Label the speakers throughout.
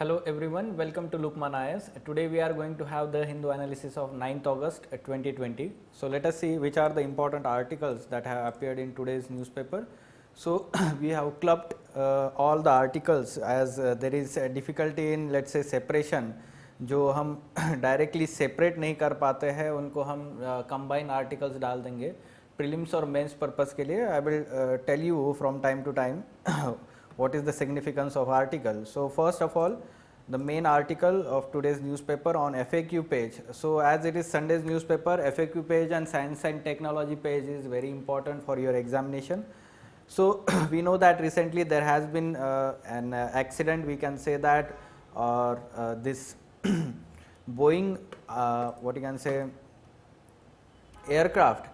Speaker 1: Hello everyone, welcome to Lukman IS. Today we are going to have the Hindu analysis of 9th August 2020. So let us see which are the important articles that have appeared in today's newspaper. So we have clubbed all the articles as there is a difficulty in let's say separation. जो हम directly separate नहीं कर पाते हैं उनको हम combine articles डाल देंगे प्रीलिम्स और मेंस पर्पस के लिए. I will tell you from time to time what is the significance of article. So first of all, the main article of today's newspaper on FAQ page. So as it is Sunday's newspaper, FAQ page and science and technology page is very important for your examination. So we know that recently there has been an accident, we can say that, or this Boeing what you can say aircraft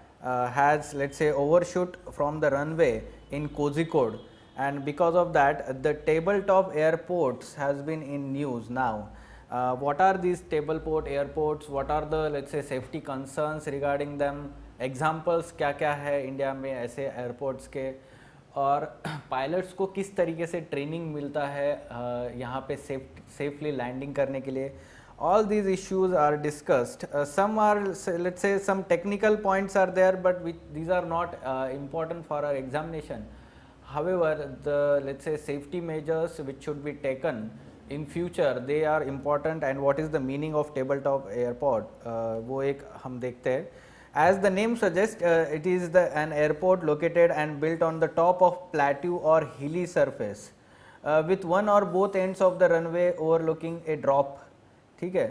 Speaker 1: has let's say overshoot from the runway in Kozhikode, and because of that the tabletop airports has been in news now. What are these tabletop airports, what are the let's say safety concerns regarding them, examples क्या क्या है India में ऐसे airports के, और pilots को किस तरीके से ट्रेनिंग मिलता है यहाँ पे सेफली लैंडिंग करने के लिए. All these issues are discussed. Some are let's say some technical points are there, but these are not important for our examination. However, the let's say safety measures which should be taken in future, they are important, and what is the meaning of tabletop airport वो एक हम देखते हैं. As the name suggests, it is an airport located and built on the top of plateau or hilly surface with one or both ends of the runway overlooking a drop. ठीक है.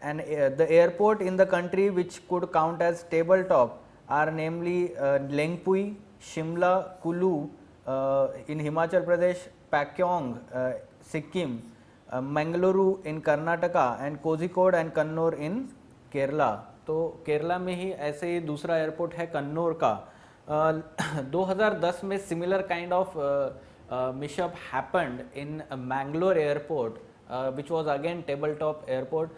Speaker 1: And the airport in the country which could count as tabletop are namely Lengpui, Shimla, Kulu in Himachal Pradesh, Pakyong, Sikkim, Mangaluru in Karnataka, and Kozhikode and Kannur in Kerala. तो केरला में ही ऐसे ही दूसरा airport है कन्नौर का. 2010 में similar kind of mishap happened in Mangalore airport which was again table top airport.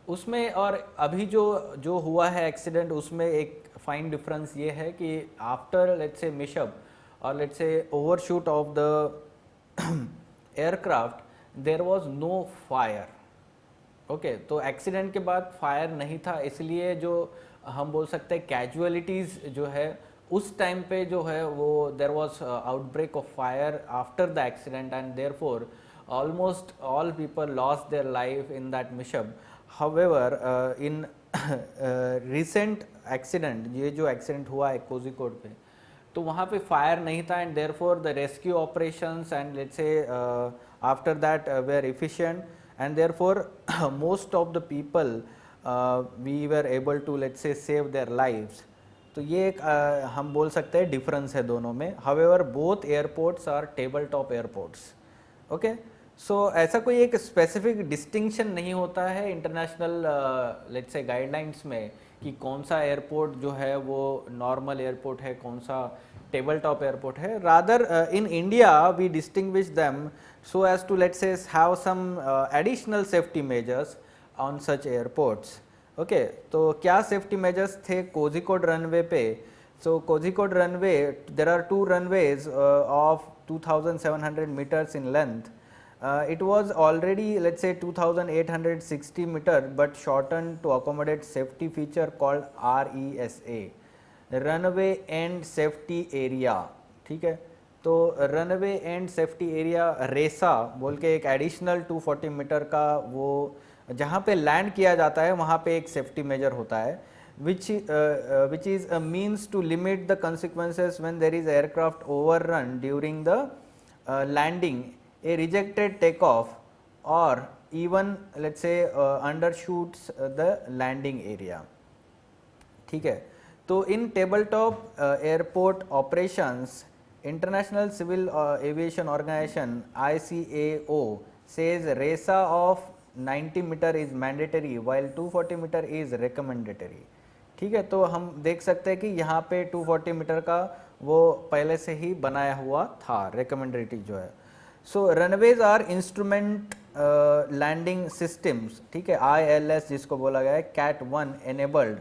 Speaker 1: उसमें और अभी जो हुआ है एक्सीडेंट, उसमें एक फाइन डिफरेंस ये है कि आफ्टर लेट्स से मिशअप और let's say overshoot of the aircraft there was no fire. Okay, तो एक्सीडेंट के बाद फायर नहीं था, इसलिए जो हम बोल सकते हैं कैजुअलिटीज़ जो है उस टाइम पे जो है वो there was outbreak of fire after the accident, and therefore almost all people lost their life in that mishap. However, in recent accident, ये जो एक्सीडेंट हुआ है कोझिकोड पे, तो वहाँ पे फायर नहीं था, and therefore the rescue operations and let's say after that were efficient, and therefore most of the people we were able to let's say save their lives. तो ये एक हम बोल सकते हैं डिफरेंस है दोनों में. However both airports are table top airports. Okay, so ऐसा कोई एक स्पेसिफिक डिस्टिंक्शन नहीं होता है इंटरनेशनल लेट्स से गाइडलाइंस में कि कौन सा एयरपोर्ट जो है वो नॉर्मल एयरपोर्ट है, कौन सा टेबल टॉप एयरपोर्ट है. Rather in India we distinguish them so as to let's say have some additional safety measures on such airports. Okay, तो क्या सेफ्टी मेजर्स थे कोझिकोड रनवे पे. So Kozhikode runway, there are two runways of 2700 meters in length. It was already let's say 2860 meter but shortened to accommodate safety feature called RESA, runway end safety area. ठीक है, तो runway and safety area रेसा बोल के एक additional 240 metre का वो जहाँ पे लैंड किया जाता है वहाँ पे एक सेफ्टी मेजर होता है which is a means to limit the consequences when there is aircraft overrun during the landing, a rejected takeoff, or even let's say undershoots the landing area. ठीक है, तो in tabletop airport operations, International Civil Aviation Organization ICAO says RESA of 90 meter is mandatory while 240 meter is recommendatory. ठीक है, तो हम देख सकते हैं कि यहाँ पे 240 मीटर का वो पहले से ही बनाया हुआ था, रिकमेंडेटरी जो है. So runways are instrument landing systems. ठीक है, ILS जिसको बोला गया है, cat 1 enabled,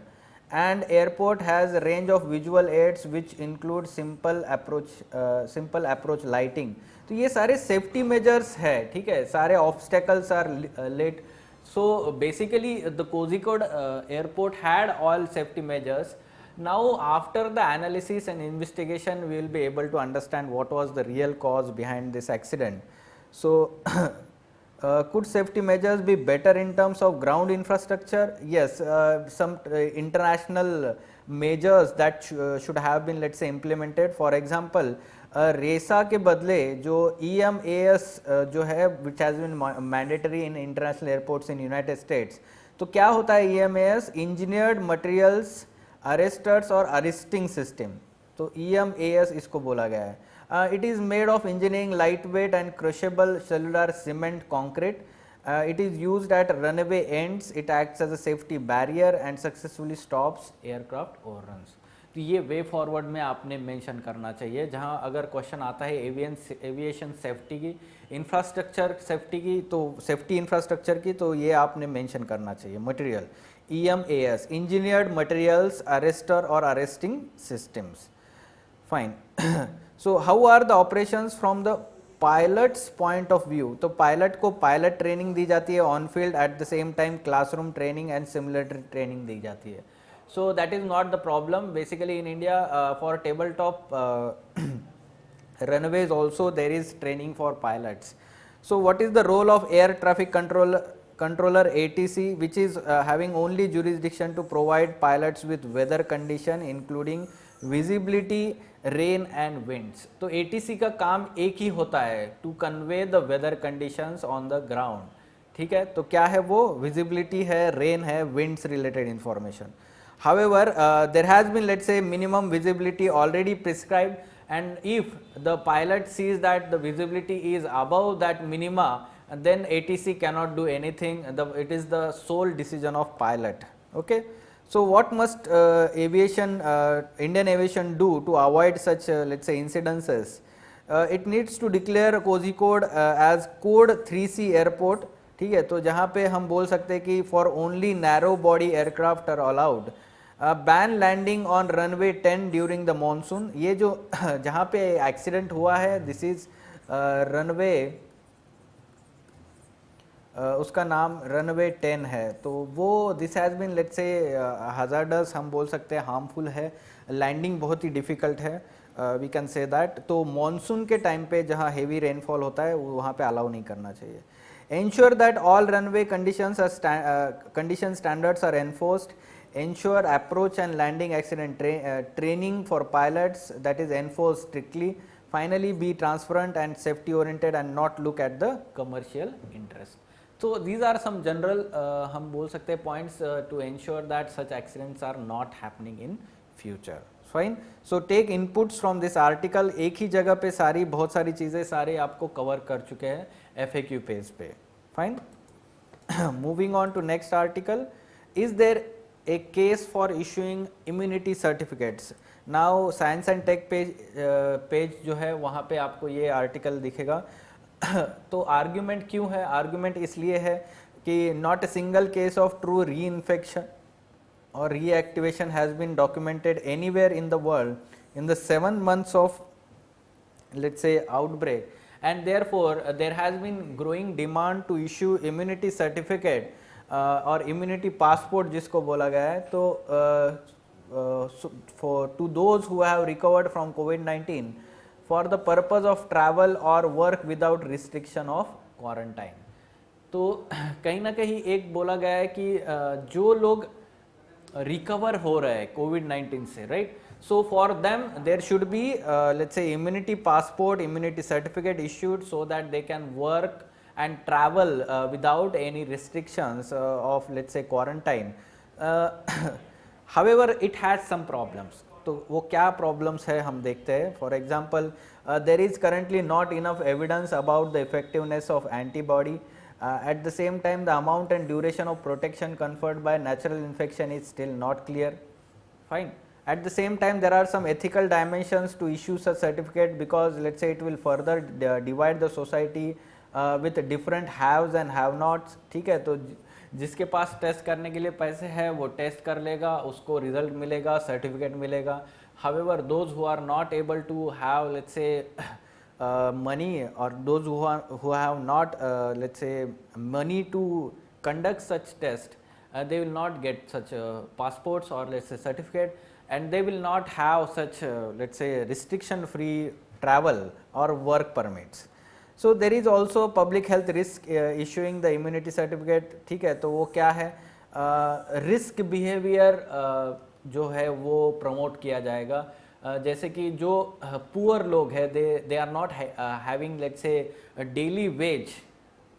Speaker 1: and airport has range of visual aids which include simple approach lighting. तो ये सारे सेफ्टी मेजर्स है, ठीक है, सारे obstacles are late. So basically the Kozhikode airport had all safety measures. Now after the analysis and investigation we will be able to understand what was the real cause behind this accident. So could safety measures be better in terms of ground infrastructure? Yes, some international measures that should have been, let's say, implemented. For example, रेसा के बदले जो EMAS जो है which has been mandatory in international airports in United States. तो क्या होता है EMAS? इंजीनियर्ड मटेरियल्स अरेस्टर्स और अरेस्टिंग सिस्टम. तो EMAS इसको बोला गया है. It is made of engineering lightweight and crushable cellular cement concrete. It is used at runway ends. It acts as a safety barrier and successfully stops aircraft overruns. तो ये way forward में आपने mention करना चाहिए, जहां अगर question आता है एविएशन सेफ्टी की, इंफ्रास्ट्रक्चर सेफ्टी की, तो सेफ्टी इंफ्रास्ट्रक्चर की, तो ये आपने मेंशन करना चाहिए. Material EMAS, engineered materials arrester और arresting systems. Fine. So how are the operations from the pilots point of view? तो पायलट को पायलट ट्रेनिंग दी जाती है on field, at the same time classroom training and simulator training दी जाती है. So that is not the problem. Basically in India for tabletop runways also there is training for pilots. So what is the role of air traffic controller ATC, which is having only jurisdiction to provide pilots with weather condition including visibility, rain and winds. तो ATC का काम एक ही होता है, to convey the weather conditions on the ground. ठीक है, तो क्या है वो? visibility है, rain है, winds related information. However, there has been, let's say, minimum visibility already prescribed, and if the pilot sees that the visibility is above that minima, then ATC cannot do anything. It is the sole decision of pilot. Okay. So what must Indian aviation do to avoid such let's say incidences? It needs to declare Kozhikode as code 3C airport. ठीक है, तो जहाँ पे हम बोल सकते हैं कि for only narrow body aircraft are allowed. Ban landing on runway 10 during the monsoon. ये जो जहाँ पे एक्सीडेंट हुआ है, दिस इज रनवे, उसका नाम रनवे 10 है. तो वो this has been, let's say, hazardous हम बोल सकते हैं, हार्मफुल है, लैंडिंग बहुत ही डिफ़िकल्ट है, वी कैन से दैट. तो मॉनसून के टाइम पे जहाँ हेवी रेनफॉल होता है वहाँ पे अलाउ नहीं करना चाहिए. Ensure that all runway conditions standards are enforced. Ensure approach and landing accident training for pilots that is enforced strictly. Finally, be transparent and safety oriented and not look at the commercial interest. So these are some general हम बोल सकते हैं points to ensure that such accidents are not happening in future. Fine. So take inputs from this article. एक ही जगह पे सारी बहुत सारी चीज़ें सारे आपको कवर कर चुके हैं FAQ पेज पे. Fine. Moving on to next article. Is there a case for issuing immunity certificates? Now science and tech page जो है वहाँ पे आपको ये आर्टिकल दिखेगा. तो आर्ग्यूमेंट क्यों है? आर्ग्यूमेंट इसलिए है कि not a single case of true reinfection or reactivation has been documented anywhere in the world in the 7 months of, let's say, outbreak, and therefore there has been growing demand to issue immunity certificate or immunity passport जिसको बोला गया है. तो for to those who have recovered from COVID-19 for the purpose of travel or work without restriction of quarantine. तो कहीं ना कहीं एक बोला गया है कि जो लोग रिकवर हो रहे हैं कोविड-19 से, right, so for them there should be let's say immunity passport, immunity certificate issued so that they can work and travel without any restrictions of, let's say, quarantine. However, it has some problems. तो वो क्या problems है हम देखते हैं. For example, there is currently not enough evidence about the effectiveness of antibody. At the same time, the amount and duration of protection conferred by natural infection is still not clear. Fine. At the same time, there are some ethical dimensions to issue such certificate because, let's say, it will further divide the society with different haves and have nots. ठीक है, तो जिसके पास test करने के लिए पैसे है वो टेस्ट कर लेगा, उसको रिजल्ट मिलेगा, सर्टिफिकेट मिलेगा. However, those who are not able to have, let's say, money, or those who have not let's say money to conduct such test, they will not get such passports or let's say certificate, and they will not have such let's say restriction free travel or work permits. So there is also public health risk issuing the immunity certificate. ठीक है, तो वो क्या है, risk behaviour जो है वो promote किया जाएगा। जैसे कि जो पुअर लोग हैं, they are not having let's say daily wage,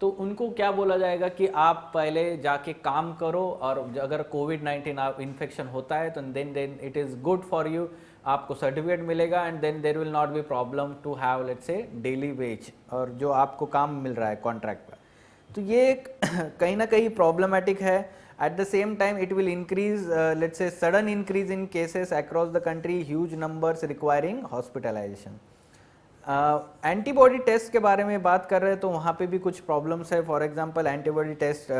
Speaker 1: तो उनको क्या बोला जाएगा कि आप पहले जाके काम करो, और अगर कोविड-19 इन्फेक्शन होता है तो then it is good for you, आपको सर्टिफिकेट मिलेगा, and then there will not be problem to have let's say daily wage, और जो आपको काम मिल रहा है कॉन्ट्रैक्ट पर। तो ये कहीं ना कहीं प्रॉब्लमेटिक है। At the same time it will increase let's say sudden increase in cases across the country, huge numbers requiring hospitalization. Antibody test के बारे में बात कर रहे हैं तो वहाँ पे भी कुछ प्रॉब्लम्स है। For example antibody test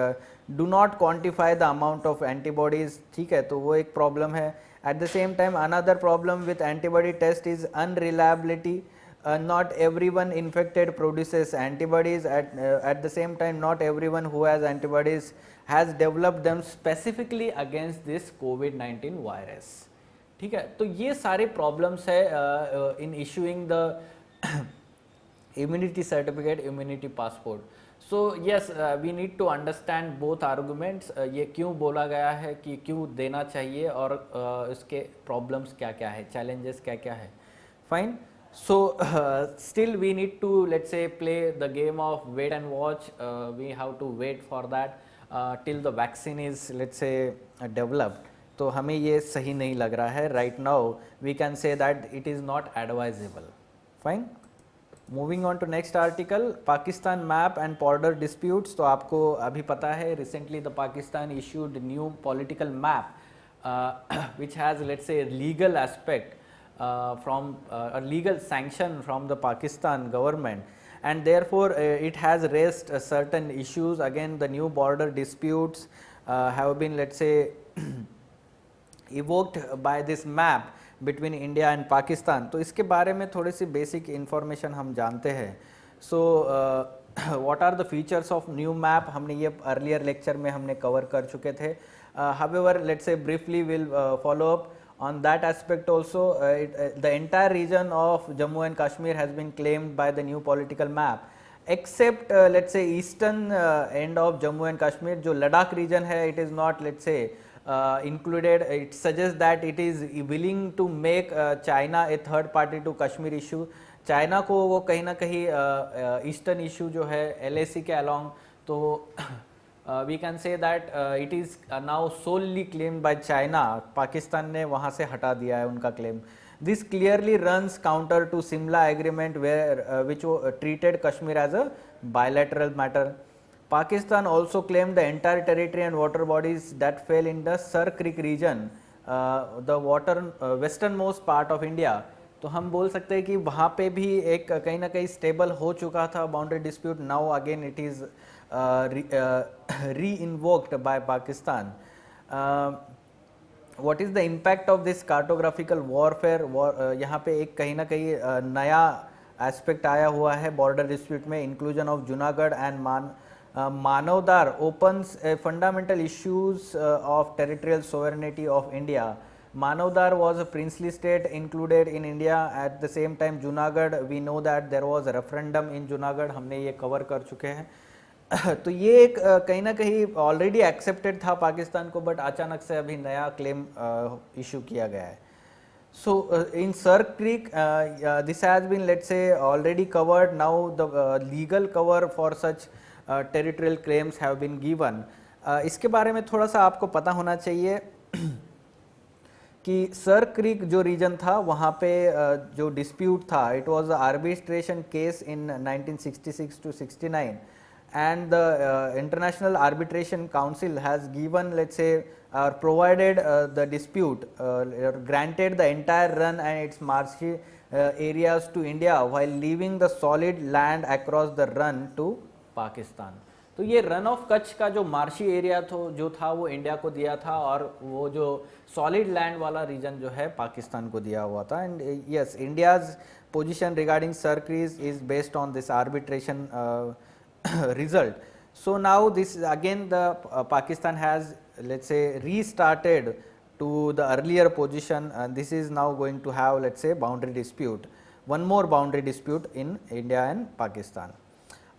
Speaker 1: do not quantify the amount of antibodies, ठीक है, तो वो एक प्रॉब्लम है। At the same time another problem with antibody test is unreliability. Not everyone infected produces antibodies. At the same time, not everyone who has antibodies has developed them specifically against this COVID-19 virus. ठीक है, तो ये सारे problems है in issuing the immunity certificate, immunity passport. So yes, we need to understand both arguments. ये क्यों बोला गया है कि क्यों देना चाहिए, और इसके प्रॉब्लम्स क्या क्या है, चैलेंजेस क्या क्या है। Fine, so still we need to let's say play the game of wait and watch. We have to wait for that till the vaccine is let's say developed. तो हमें ये सही नहीं लग रहा है right now. We can say that it is not advisable. Fine. Moving on to next article, Pakistan map and border disputes. तो आपको अभी पता है recently the Pakistan issued new political map which has let's say legal aspect from a legal sanction from the Pakistan government, and therefore it has raised certain issues. Again, the new border disputes have been let's say evoked by this map between India and Pakistan. तो इसके बारे में थोड़ी सी basic information हम जानते हैं। सो what are the features of new map, हमने ये अर्लियर लेक्चर में हमने कवर कर चुके थे। however let's say briefly we'll follow up on that aspect also. The entire region of Jammu and Kashmir has been claimed by the new political map, except let's say eastern end of Jammu and Kashmir. जो Ladakh region है, it is not let's say included. It suggests that it is willing to make China a third party to Kashmir issue. China को वो कहीं ना कहीं eastern issue जो है LAC के along, तो we can say that it is now solely claimed by China. Pakistan ने वहाँ से हटा दिया है उनका claim. This clearly runs counter to Simla agreement where which treated Kashmir as a bilateral matter. Pakistan also claimed the entire territory and water bodies that fell in the Sar Creek region, the westernmost part of India. तो हम बोल सकते हैं कि वहाँ पे भी एक कहीं ना कहीं स्टेबल हो चुका था boundary dispute. Now again it is re-invoked by Pakistan. What is the impact of this cartographical warfare? यहाँ पे एक कहीं ना कहीं नया एस्पेक्ट आया हुआ है बॉर्डर डिस्प्यूट में. Inclusion of Junagadh and Manavadar opens fundamental issues of territorial sovereignty of India. Manavdar was a princely state included in India. At the same time Junagadh, we know that there was a referendum in Junagadh, हमने ये cover कर चुके हैं. तो ये एक कहीं ना कहीं ऑलरेडी एक्सेप्टेड था पाकिस्तान को, बट अचानक से अभी नया क्लेम इशू किया गया है. So in Sar Creek, this has been let's say already covered. Now the legal cover for such territorial claims have been given. इसके बारे में थोड़ा सा आपको पता होना चाहिए कि सर क्रीक जो रीजन था वहाँ पे जो डिस्प्यूट था, it was arbitration case in 1966 to 69, and the International Arbitration Council has given let's say provided the dispute, granted the entire run and its marshy areas to India while leaving the solid land across the run to Pakistan. तो ये run of Kutch का जो marshy area जो था वो India को दिया था, और वो जो सॉलिड लैंड वाला रीजन जो है पाकिस्तान को दिया हुआ था. And yes, India's position regarding Sircrease is based on this arbitration result. So now this again the Pakistan has, let's say, restarted to the earlier position, and this is now going to have, let's say, boundary dispute, one more boundary dispute in India and Pakistan.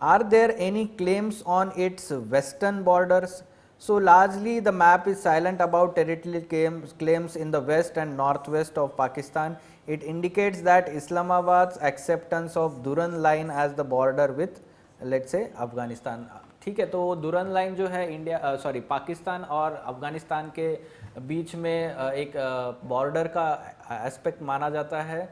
Speaker 1: Are there any claims on its western borders? So largely the map is silent about territorial claims in the west and northwest of Pakistan. It indicates that Islamabad's acceptance of Durand line as the border with, let's say, Afghanistan. ठीक है, तो दुरन line जो है India Pakistan और अफगानिस्तान के बीच में एक border का एस्पेक्ट माना जाता है.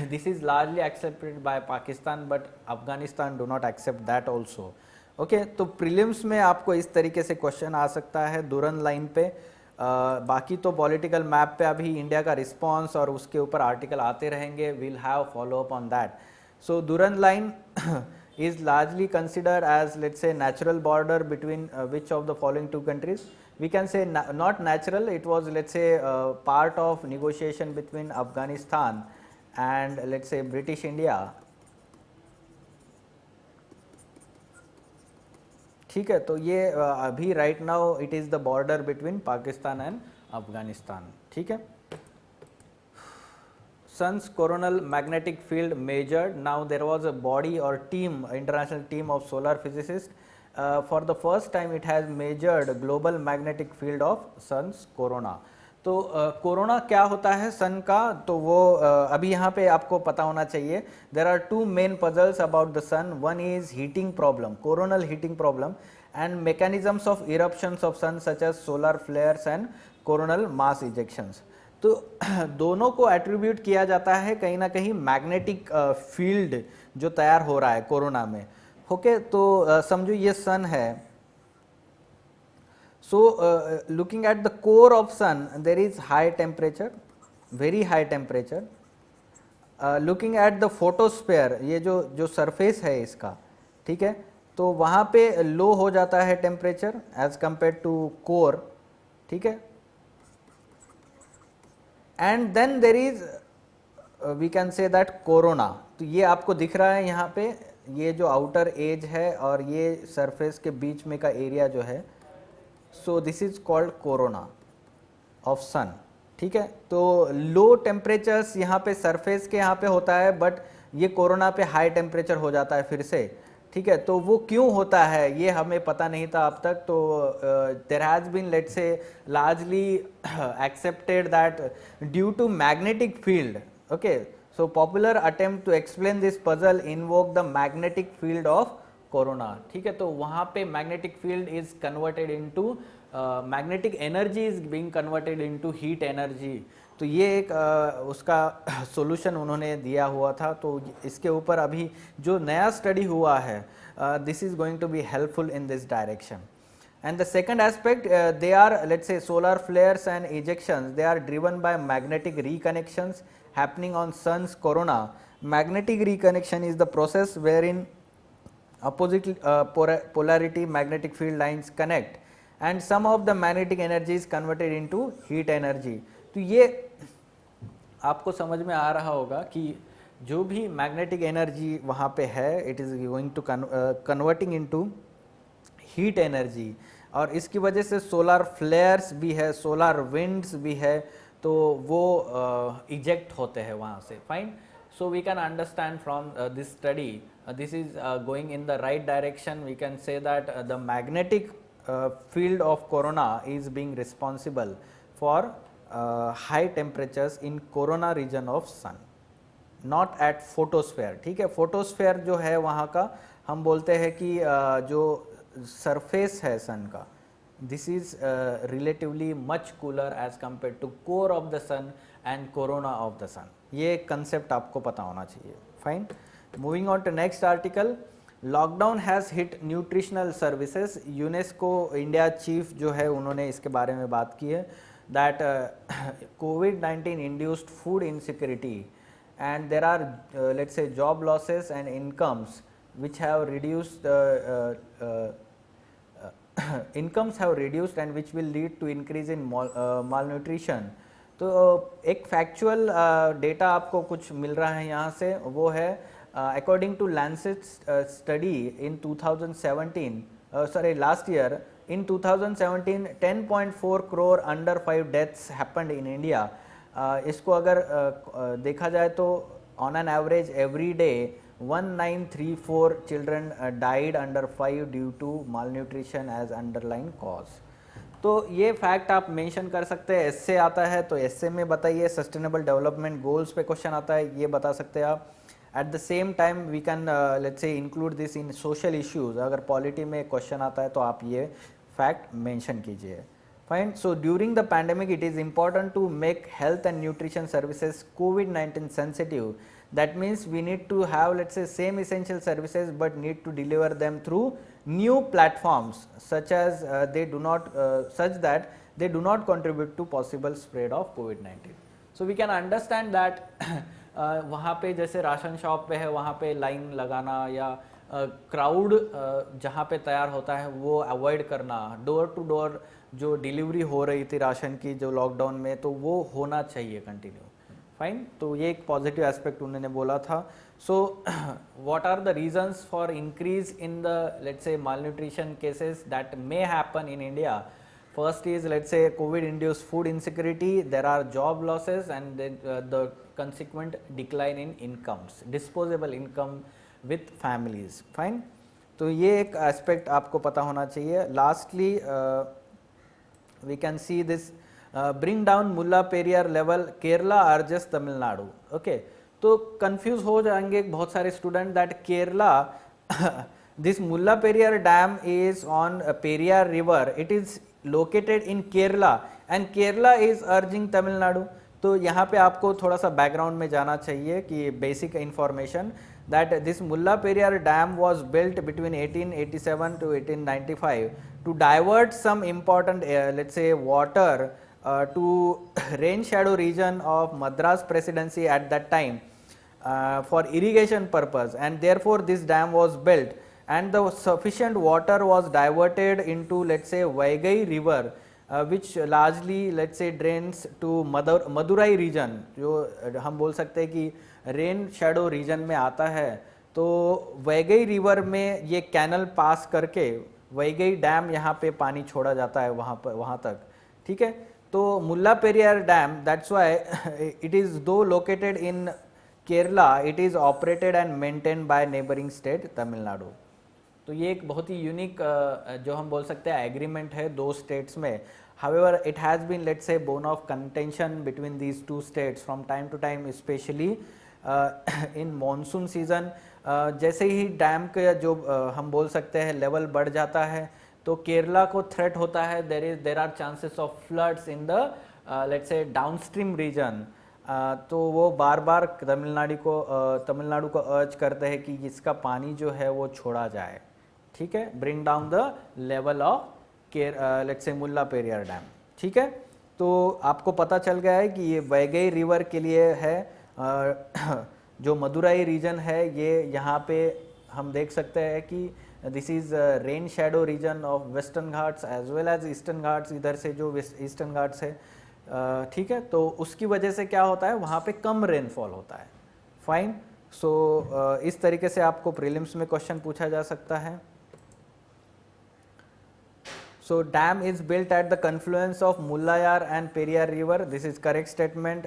Speaker 1: This is largely accepted by Pakistan, but Afghanistan do not accept that also. Okay, तो प्रीलिम्स में आपको इस तरीके से क्वेश्चन आ सकता है दुरन लाइन पे. बाकी तो पॉलिटिकल मैप पे अभी इंडिया का रिस्पॉन्स और उसके ऊपर आर्टिकल आते रहेंगे. We'll have follow up on that. So Durand line is largely considered as, let's say, natural border between which of the following two countries? We can say not natural, it was, let's say, part of negotiation between Afghanistan and, let's say, British India. ठीक है, तो ये अभी right now it is the border between Pakistan and Afghanistan. ठीक है. Sun's coronal magnetic field measured. Now there was a body or team, international team of solar physicists. For the first time it has measured global magnetic field of Sun's corona. तो corona क्या होता है सन का, तो वो अभी यहाँ पे आपको पता होना चाहिए. There are two main puzzles about the sun. One is heating problem, coronal heating problem, and mechanisms of eruptions of sun such as solar flares and coronal mass ejections. तो दोनों को एट्रीब्यूट किया जाता है कहीं ना कहीं मैग्नेटिक फील्ड जो तैयार हो रहा है कोरोना में. ओके, तो समझो ये सन है. So looking at the core of sun, there is high temperature, very high temperature. Looking at the photosphere, ये जो सरफेस है इसका, ठीक है, तो वहाँ पे लो हो जाता है temperature as compare to core. ठीक है. And then there is, we can say that corona. तो ये आपको दिख रहा है यहाँ पे, ये जो आउटर एज है और ये सरफेस के बीच में का एरिया जो है, so this is called corona of sun. ठीक है. तो लो टेम्परेचर्स यहाँ पे सरफेस के यहाँ पे होता है, बट ये कोरोना पे हाई टेम्परेचर हो जाता है फिर से. ठीक है. तो वो क्यों होता है ये हमें पता नहीं था अब तक. तो there has been, let's say, largely accepted that due to magnetic field. Okay, so popular attempt to explain this puzzle invoke the magnetic field of corona. ठीक है. तो वहाँ पे magnetic field is converted into magnetic energy is being converted into heat energy. तो ये एक उसका solution उन्होंने दिया हुआ था. तो इसके ऊपर अभी जो नया स्टडी हुआ है, this is going to be helpful in this direction. And the second aspect, they are, let's say, solar flares and ejections. They are driven by magnetic reconnections happening on sun's corona. Magnetic reconnection is the process wherein opposite polarity magnetic field lines connect, and some of the magnetic energy is converted into heat energy. तो ये आपको समझ में आ रहा होगा कि जो भी मैग्नेटिक एनर्जी वहाँ पे है, it is going to converting into heat energy, और इसकी वजह से सोलर फ्लेयर्स भी है, सोलर विंड्स भी है, तो वो इजेक्ट होते हैं वहाँ से. Fine. So we can understand from this study, this is going in the right direction. We can say that the magnetic field of corona is being responsible for high temperatures in corona region of sun, not at photosphere. ठीक है. photosphere जो है वहाँ का हम बोलते हैं कि जो सरफेस है सन का, this is relatively much cooler as compared to core of the sun and corona of the sun. ये कंसेप्ट आपको पता होना चाहिए. Fine. Moving on to next article. Lockdown has hit nutritional services. UNESCO India chief जो है उन्होंने इसके बारे में बात की है that COVID-19 induced food insecurity and there are, let's say, job losses and incomes which have reduced incomes have reduced and which will lead to increase in malnutrition. तो एक फैक्चुअल डेटा आपको कुछ मिल रहा है यहाँ से, वो है according to Lancet study in 2017, sorry last year in 2017 10.4 crore under 5 deaths happened in India. इसको अगर देखा जाए तो on an average every day 1934 children died under 5 due to malnutrition as underlying cause. तो ये फैक्ट आप मेंशन कर सकते हैं, एससे आता है तो एससे में बताइए, सस्टेनेबल डेवलपमेंट गोल्स पे क्वेश्चन आता है ये बता सकते हैं आप. At the same time we can let's say include this in social issues, अगर पॉलिटी में क्वेश्चन आता है तो आप ये फैक्ट मेंशन कीजिए. Fine. So during the pandemic it is important to make health and nutrition services COVID-19 sensitive. That means we need to have, let's say, same essential services but need to deliver them through new platforms such as such that they do not contribute to possible spread of COVID-19. So we can understand that वहाँ पे जैसे ration shop पे है वहाँ पे line लगाना या crowd जहाँ पे तैयार होता है वो अवॉइड करना, डोर टू डोर जो डिलीवरी हो रही थी राशन की जो लॉकडाउन में, तो वो होना चाहिए कंटिन्यू. फाइन. तो ये एक पॉजिटिव एस्पेक्ट उन्होंने बोला था. So what are the reasons for increase in the let's say malnutrition cases that may happen in India? First is, let's say, COVID induced food insecurity, there are job losses and then the consequent decline in incomes, disposable income with families. Fine. तो ये एक aspect आपको पता होना चाहिए. Lastly we can see this bring down Mullaperiyar level Kerala urges Tamil Nadu. Okay, तो confuse हो जाएंगे बहुत सारे student that Kerala this Mulla Periyar dam is on Periyar river, it is located in Kerala and Kerala is urging Tamil Nadu. तो यहाँ पे आपको थोड़ा सा बैकग्राउंड में जाना चाहिए कि basic information that this Mulla Periyar dam was built between 1887 to 1895 to divert some important let's say water to rain shadow region of Madras Presidency at that time for irrigation purpose, and therefore this dam was built and the sufficient water was diverted into, let's say, Vaigai river which largely, let's say, drains to Madurai region, जो हम बोल सकते हैं कि rain shadow reason में आता है. तो वैगई रिवर में ये कैनल पास करके वैगई डैम यहाँ पे पानी छोड़ा जाता है वहाँ तक. ठीक है. तो Mulla Periyar dam, that's why it is though located in Kerala, it is operated and maintain by neighbouring state Tamil Nadu. तो ये एक बहुत ही यूनिक जो हम बोल सकते हैं एग्रीमेंट है दो स्टेट्स में. However it has been, let's say, bone of contention between these two states from time to time, specially in monsoon season. जैसे ही डैम के जो हम बोल सकते हैं लेवल बढ़ जाता है तो केरला को थ्रेट होता है, there are chances of floods in the let's say downstream region. तो वो बार बार तमिलनाडु को अर्ज करते हैं कि इसका पानी जो है वो छोड़ा जाए. ठीक है. Bring down the level of let's say Mulla Periyar dam. ठीक है. तो आपको पता चल गया है कि ये वैगई रिवर के लिए है. जो मदुराई रीजन है ये यहाँ पे हम देख सकते हैं कि this is rain shadow region of western Ghats as well as eastern Ghats. इधर से जो ईस्टर्न घाट्स है, ठीक है, तो उसकी वजह से क्या होता है वहाँ पे कम रेनफॉल होता है. फाइन. सो इस तरीके से आपको प्रीलिम्स में क्वेश्चन पूछा जा सकता है. So dam is built at the confluence of Mullayar and Periyar river. This is correct statement.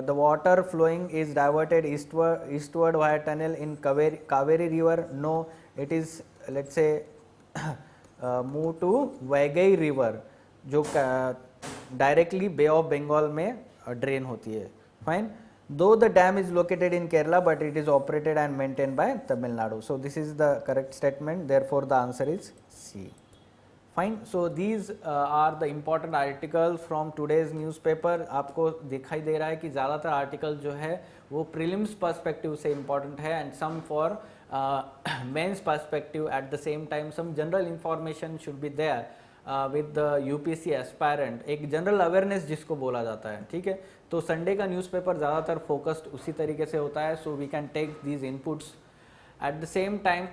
Speaker 1: The water flowing is diverted eastward via tunnel in Kaveri river. No, it is, let's say, move to Vaigai river जो directly Bay of Bengal में drain होती है. Fine. Though the dam is located in Kerala, but it is operated and maintained by Tamil Nadu. So this is the correct statement. Therefore the answer is C. Fine. So these are the important article from today's newspaper. आपको दिखाई दे रहा है कि ज़्यादातर article जो है वो prelims perspective से इम्पॉर्टेंट है and some for mains perspective. At the same time some general information should be there with the UPSC aspirant, एक जनरल अवेयरनेस जिसको बोला जाता है. ठीक है. तो संडे का न्यूज़पेपर ज़्यादातर फोकस्ड उसी तरीके से होता है. So we can take these inputs At the same time,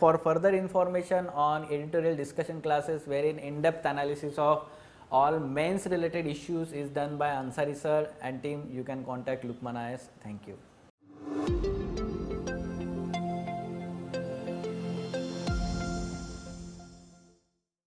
Speaker 1: for further information on editorial discussion classes wherein in-depth analysis of all mains related issues is done by Ansari sir and team, you can contact Lukman IS. Thank you.